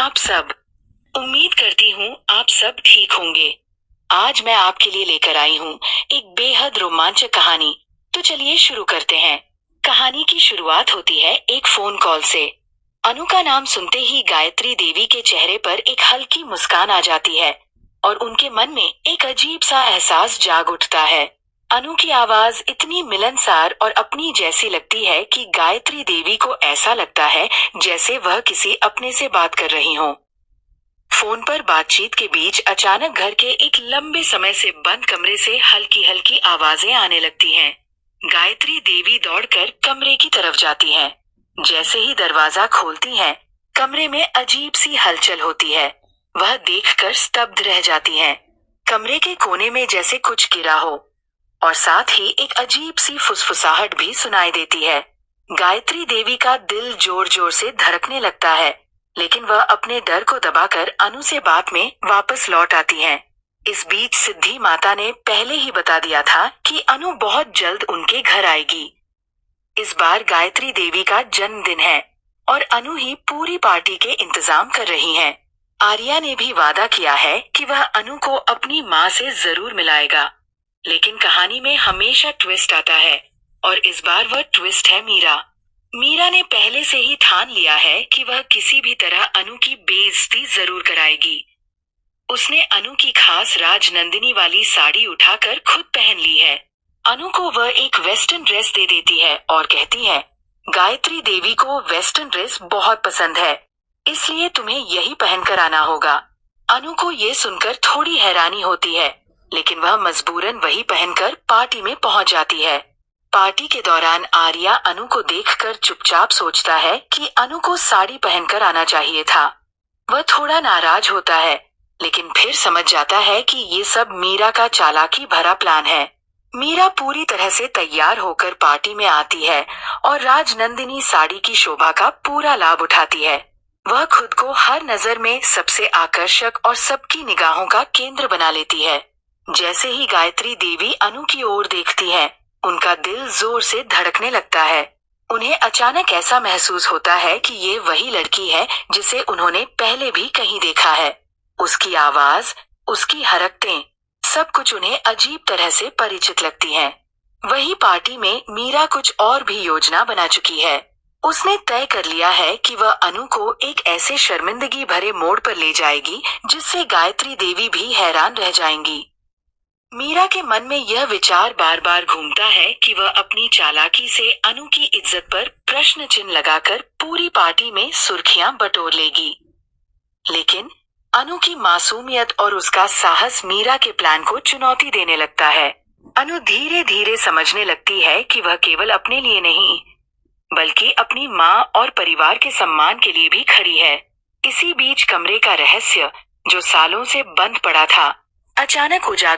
आप सब। उम्मीद करती हूँ आप सब ठीक होंगे। आज मैं आपके लिए लेकर आई हूँ एक बेहद रोमांचक कहानी। तो चलिए शुरू करते हैं। कहानी की शुरुआत होती है एक फोन कॉल से। अनु का नाम सुनते ही गायत्री देवी के चेहरे पर एक हल्की मुस्कान आ जाती है और उनके मन में एक अजीब सा एहसास जाग उठता है। अनु की आवाज इतनी मिलनसार और अपनी जैसी लगती है कि गायत्री देवी को ऐसा लगता है जैसे वह किसी अपने से बात कर रही हो। फोन पर बातचीत के बीच अचानक घर के एक लंबे समय से बंद कमरे से हल्की हल्की आवाजें आने लगती हैं। गायत्री देवी दौड़कर कमरे की तरफ जाती हैं। जैसे ही दरवाजा खोलती हैं, कमरे में अजीब सी हलचल होती है। वह देखकर स्तब्ध रह जाती हैं। कमरे के कोने में जैसे कुछ गिरा हो और साथ ही एक अजीब सी फुसफुसाहट भी सुनाई देती है। गायत्री देवी का दिल जोर जोर से धड़कने लगता है, लेकिन वह अपने डर को दबाकर अनु से बात में वापस लौट आती हैं। इस बीच सिद्धि माता ने पहले ही बता दिया था कि अनु बहुत जल्द उनके घर आएगी। इस बार गायत्री देवी का जन्मदिन है और अनु ही पूरी पार्टी के इंतजाम कर रही हैं। आर्या ने भी वादा किया है कि वह अनु को अपनी माँ से जरूर मिलाएगा। लेकिन कहानी में हमेशा ट्विस्ट आता है और इस बार वह ट्विस्ट है मीरा। मीरा ने पहले से ही ठान लिया है कि वह किसी भी तरह अनु की बेइज्जती जरूर कराएगी। उसने अनु की खास राजनंदिनी वाली साड़ी उठाकर खुद पहन ली है। अनु को वह एक वेस्टर्न ड्रेस दे देती है और कहती है, गायत्री देवी को वेस्टर्न ड्रेस बहुत पसंद है, इसलिए तुम्हें यही पहनकर आना होगा। अनु को ये सुनकर थोड़ी हैरानी होती है, लेकिन वह मजबूरन वही पहनकर पार्टी में पहुंच जाती है। पार्टी के दौरान आर्या अनु को देखकर चुपचाप सोचता है कि अनु को साड़ी पहनकर आना चाहिए था। वह थोड़ा नाराज होता है, लेकिन फिर समझ जाता है कि ये सब मीरा का चालाकी भरा प्लान है। मीरा पूरी तरह से तैयार होकर पार्टी में आती है और राजनंदिनी साड़ी की शोभा का पूरा लाभ उठाती है। वह खुद को हर नजर में सबसे आकर्षक और सबकी निगाहों का केंद्र बना लेती है। जैसे ही गायत्री देवी अनु की ओर देखती है, उनका दिल जोर से धड़कने लगता है। उन्हें अचानक ऐसा महसूस होता है कि ये वही लड़की है जिसे उन्होंने पहले भी कहीं देखा है। उसकी आवाज, उसकी हरकतें, सब कुछ उन्हें अजीब तरह से परिचित लगती हैं। वही पार्टी में मीरा कुछ और भी योजना बना चुकी है। उसने तय कर लिया है कि वह अनु को एक ऐसे शर्मिंदगी भरे मोड़ पर ले जाएगी जिससे गायत्री देवी भी हैरान रह जाएंगी। मीरा के मन में यह विचार बार बार घूमता है कि वह अपनी चालाकी से अनु की इज्जत पर प्रश्न चिन्ह लगाकर पूरी पार्टी में सुर्खियां बटोर लेगी। लेकिन अनु की मासूमियत और उसका साहस मीरा के प्लान को चुनौती देने लगता है। अनु धीरे धीरे समझने लगती है कि वह केवल अपने लिए नहीं, बल्कि अपनी माँ और परिवार के सम्मान के लिए भी खड़ी है। इसी बीच कमरे का रहस्य, जो सालों से बंद पड़ा था, अचानक उजागर